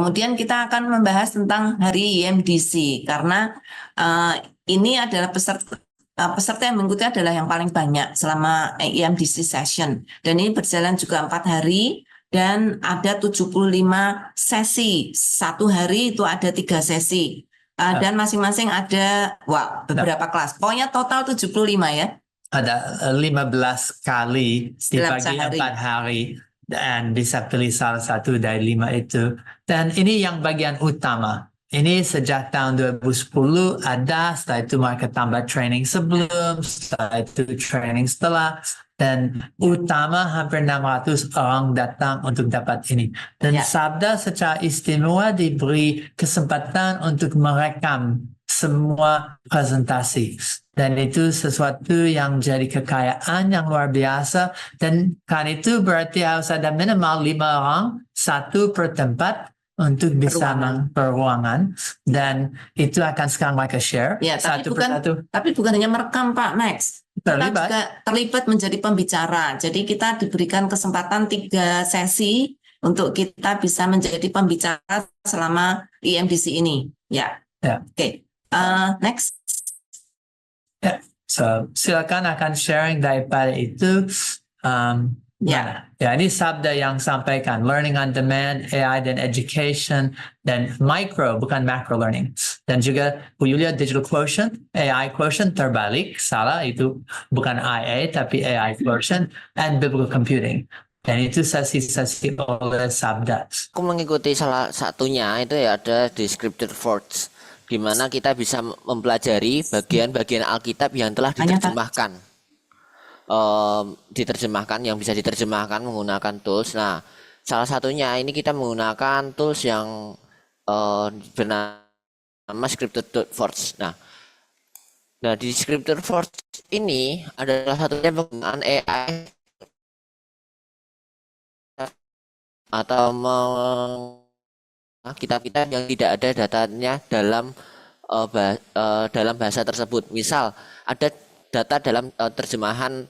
Kemudian kita akan membahas tentang hari IMDC karena ini adalah peserta yang mengikuti adalah yang paling banyak selama IMDC session. Dan ini berjalan juga 4 hari dan ada 75 sesi. Satu hari itu ada 3 sesi. Dan masing-masing ada beberapa kelas. Pokoknya total 75 ya. Ada 15 kali dibagi 4 hari dan bisa pilih salah satu dari 5 itu. Dan ini yang bagian utama. Ini sejak tahun 2010 ada, setelah itu mereka tambah training sebelum, setelah itu training setelah, dan utama hampir 600 orang datang untuk dapat ini. Dan Sabda secara istimewa diberi kesempatan untuk merekam semua presentasi. Dan itu sesuatu yang jadi kekayaan yang luar biasa. Dan kan itu berarti harus ada minimal 5 orang, satu per tempat, untuk bisa peruangan, dan itu akan sekarang mereka share satu persatu. Tapi bukan hanya merekam, Pak Max. Kita juga terlibat menjadi pembicara. Jadi kita diberikan kesempatan 3 sesi untuk kita bisa menjadi pembicara selama IMDC ini. Oke. Next. So silakan akan sharing daripada itu. Ini Sabda yang sampaikan learning on demand, AI dan education, dan micro bukan macro learning, dan juga Bu Yulia digital quotient, AI quotient terbalik, salah, itu bukan IA tapi AI quotient, and biblical computing. Dan itu sesi-sesi oleh Sabda. Aku mengikuti salah satunya itu ya, ada di Scripture Forge, di mana kita bisa mempelajari bagian-bagian Alkitab yang telah diterjemahkan. Yang bisa diterjemahkan menggunakan tools. Nah, salah satunya ini kita menggunakan tools yang bernama Scripture.forge. Nah, di Scripture.forge ini adalah satunya penggunaan AI atau kitab-kitab yang tidak ada datanya dalam bahasa tersebut. Misal ada data dalam terjemahan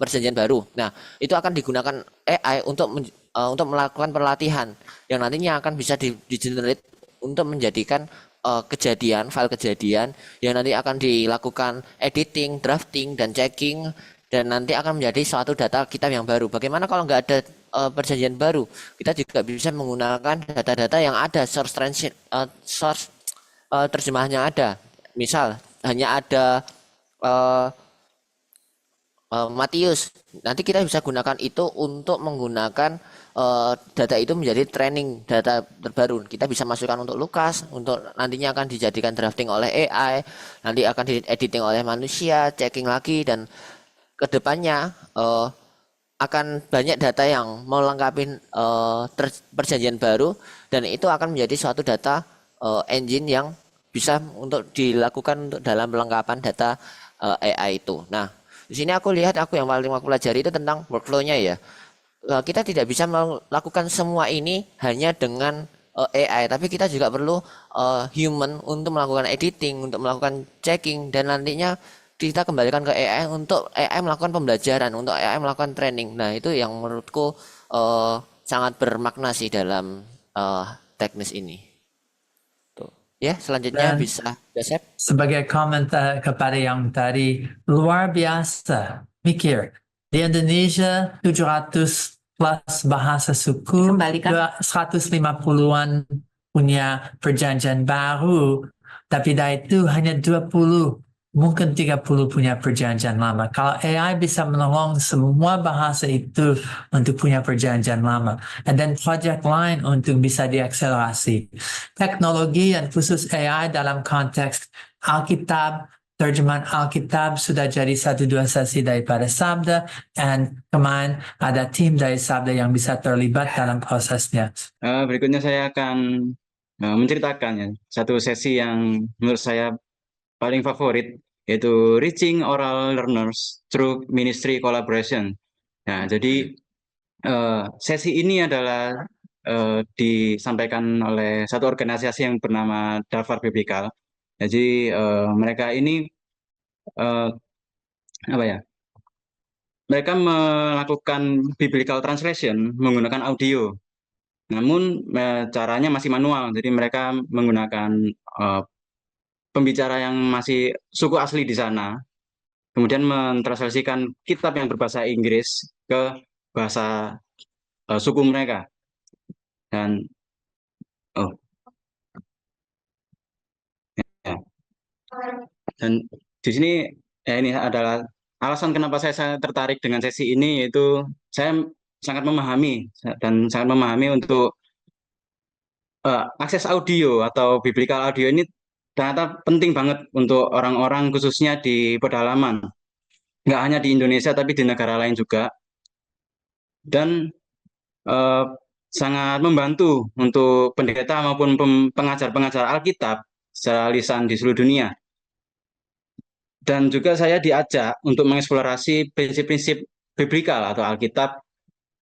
perjanjian baru. Nah, itu akan digunakan AI untuk melakukan pelatihan yang nantinya akan bisa di-generate untuk menjadikan file kejadian yang nanti akan dilakukan editing, drafting, dan checking, dan nanti akan menjadi suatu data kitab yang baru. Bagaimana kalau nggak ada perjanjian baru? Kita juga bisa menggunakan data-data yang ada, source terjemahannya ada. Misal hanya ada Matius, nanti kita bisa gunakan itu untuk menggunakan data itu menjadi training data terbaru. Kita bisa masukkan untuk Lukas, untuk nantinya akan dijadikan drafting oleh AI, nanti akan di-editing oleh manusia, checking lagi, dan kedepannya akan banyak data yang melengkapi perjanjian baru, dan itu akan menjadi suatu data engine yang bisa untuk dilakukan untuk dalam pelengkapan data AI itu. Nah, di sini aku lihat yang paling aku pelajari itu tentang workflow-nya ya. Kita tidak bisa melakukan semua ini hanya dengan AI, tapi kita juga perlu human untuk melakukan editing, untuk melakukan checking, dan nantinya kita kembalikan ke AI untuk AI melakukan pembelajaran, untuk AI melakukan training. Nah, itu yang menurutku sangat bermakna sih dalam teknis ini. Ya, selanjutnya bisa Joseph. Sebagai komentar kepada yang tadi, luar biasa. Mikir, di Indonesia 700 plus bahasa suku, 150-an punya perjanjian baru, tapi dari itu hanya 20, mungkin 30 punya perjanjian lama. Kalau AI bisa menolong semua bahasa itu untuk punya perjanjian lama, dan project lain untuk bisa diakselerasi. Teknologi dan khusus AI dalam konteks Alkitab, terjemahan Alkitab sudah jadi 1-2 sesi daripada Sabda, dan kemarin ada tim dari Sabda yang bisa terlibat dalam prosesnya. Berikutnya saya akan menceritakan ya, satu sesi yang menurut saya paling favorit, yaitu Reaching Oral Learners Through Ministry Collaboration. Nah, jadi sesi ini adalah disampaikan oleh satu organisasi yang bernama Dafar Biblical. Jadi mereka ini mereka melakukan biblical translation menggunakan audio. namun caranya masih manual. Jadi mereka menggunakan pembicara yang masih suku asli di sana, kemudian mentranslasikan kitab yang berbahasa Inggris ke bahasa suku mereka. Dan oh ya, dan di sini ya ini adalah alasan kenapa saya tertarik dengan sesi ini, yaitu saya sangat memahami dan sangat memahami untuk akses audio atau biblical audio ini ternyata penting banget untuk orang-orang khususnya di pedalaman, nggak hanya di Indonesia tapi di negara lain juga, dan eh, sangat membantu untuk pendeta maupun pengajar-pengajar Alkitab secara lisan di seluruh dunia. Dan juga saya diajak untuk mengeksplorasi prinsip-prinsip biblikal atau Alkitab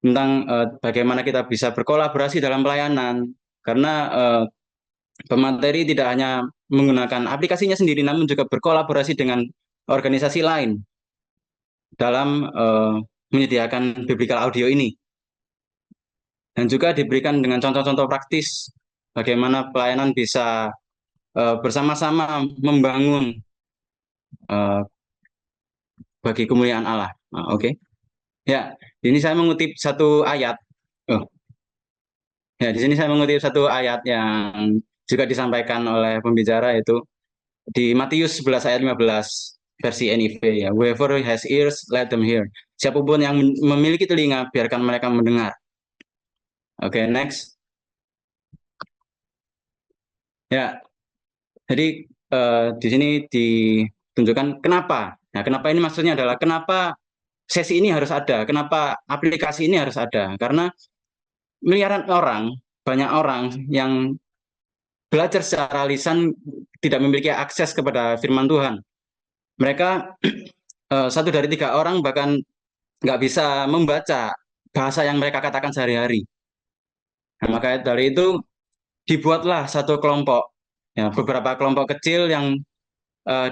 tentang bagaimana kita bisa berkolaborasi dalam pelayanan, karena pemateri tidak hanya menggunakan aplikasinya sendiri, namun juga berkolaborasi dengan organisasi lain dalam menyediakan biblical audio ini. Dan juga diberikan dengan contoh-contoh praktis bagaimana pelayanan bisa bersama-sama membangun bagi kemuliaan Allah. Oke. Ya, ini saya mengutip satu ayat. Oh, ya, di sini saya mengutip satu ayat yang juga disampaikan oleh pembicara, yaitu di Matius 11 ayat 15 versi NIV ya. Whoever has ears, let them hear. Siapapun yang memiliki telinga, biarkan mereka mendengar. Oke, next. Ya, jadi di sini ditunjukkan kenapa. Nah, kenapa ini maksudnya adalah kenapa sesi ini harus ada, kenapa aplikasi ini harus ada. Karena miliaran orang, banyak orang yang belajar secara lisan tidak memiliki akses kepada firman Tuhan. Mereka 1 dari 3 orang bahkan nggak bisa membaca bahasa yang mereka katakan sehari-hari. Nah, maka dari itu dibuatlah satu kelompok, ya, beberapa kelompok kecil yang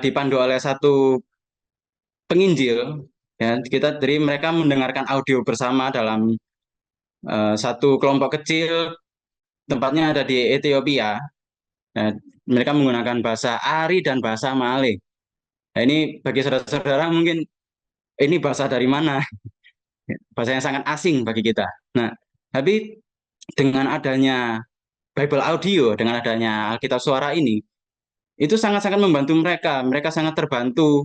dipandu oleh satu penginjil. Ya, jadi mereka mendengarkan audio bersama dalam satu kelompok kecil, tempatnya ada di Ethiopia. Nah, mereka menggunakan bahasa Ari dan bahasa Malay. Nah, ini bagi saudara-saudara mungkin ini bahasa dari mana? Bahasa yang sangat asing bagi kita. Nah, tapi dengan adanya Bible audio, dengan adanya Alkitab suara ini, itu sangat-sangat membantu mereka. Mereka sangat terbantu.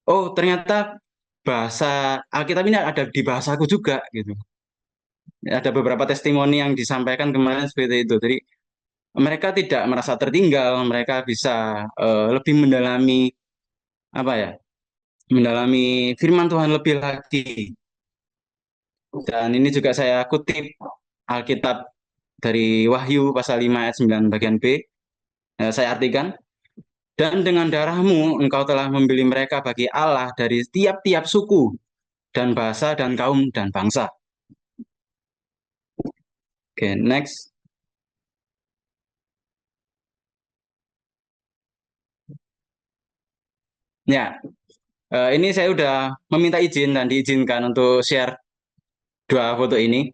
Oh, ternyata bahasa Alkitab ini ada di bahasaku juga, gitu. Ada beberapa testimoni yang disampaikan kemarin seperti itu. Jadi mereka tidak merasa tertinggal, mereka bisa lebih mendalami apa ya? Mendalami firman Tuhan lebih lagi. Dan ini juga saya kutip Alkitab dari Wahyu pasal 5 ayat 9 bagian B. Saya artikan, dan dengan darahmu engkau telah membeli mereka bagi Allah dari tiap-tiap suku dan bahasa dan kaum dan bangsa. Oke, next. Ya, ini saya udah meminta izin dan diizinkan untuk share 2 foto ini.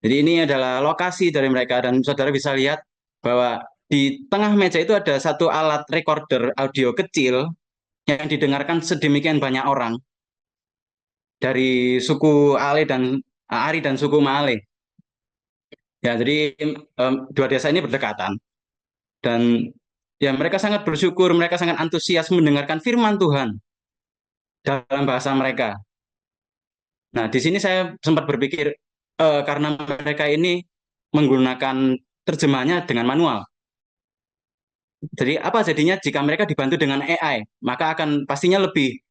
Jadi ini adalah lokasi dari mereka, dan saudara bisa lihat bahwa di tengah meja itu ada satu alat recorder audio kecil yang didengarkan sedemikian banyak orang dari suku Ari dan suku Malay. Ya, jadi 2 desa ini berdekatan, dan ya mereka sangat bersyukur, mereka sangat antusias mendengarkan firman Tuhan dalam bahasa mereka. Nah, di sini saya sempat berpikir karena mereka ini menggunakan terjemahnya dengan manual. Jadi apa jadinya jika mereka dibantu dengan AI, maka akan pastinya lebih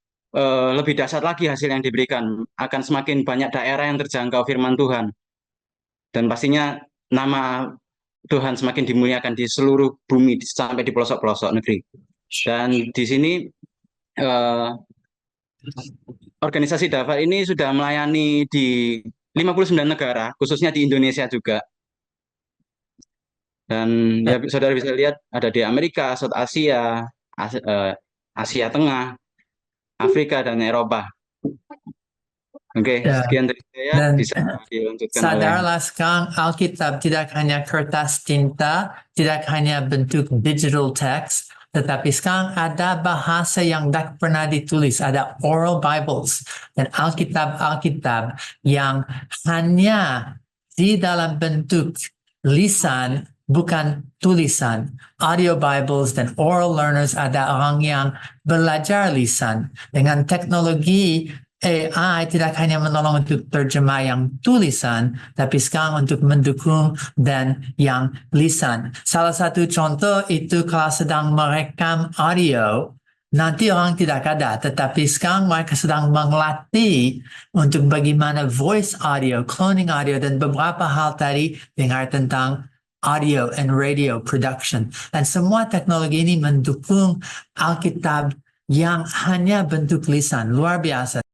dahsyat lagi hasil yang diberikan. Akan semakin banyak daerah yang terjangkau firman Tuhan. Dan pastinya nama Tuhan semakin dimuliakan di seluruh bumi sampai di pelosok-pelosok negeri. Dan di sini organisasi Dafar ini sudah melayani di 59 negara, khususnya di Indonesia juga. Dan ya saudara bisa lihat ada di Amerika, South Asia, Asia Tengah, Afrika, dan Eropa. Oke, Ya. sekian dari saya, Dan bisa dilanjutkan oleh sadarlah sekarang Alkitab tidak hanya kertas tinta, tidak hanya bentuk digital text, tetapi sekarang ada bahasa yang tidak pernah ditulis, ada oral Bibles dan Alkitab yang hanya di dalam bentuk lisan, bukan tulisan. Audio Bibles dan oral learners, ada orang yang belajar lisan. Dengan teknologi AI tidak hanya menolong untuk terjemah yang tulisan, tapi sekarang untuk mendukung dan yang lisan. Salah satu contoh itu kalau sedang merekam audio, nanti orang tidak ada, tetapi sekarang mereka sedang melatih untuk bagaimana voice audio, cloning audio, dan beberapa hal tadi dengar tentang audio and radio production. Dan semua teknologi ini mendukung Alkitab yang hanya bentuk lisan. Luar biasa.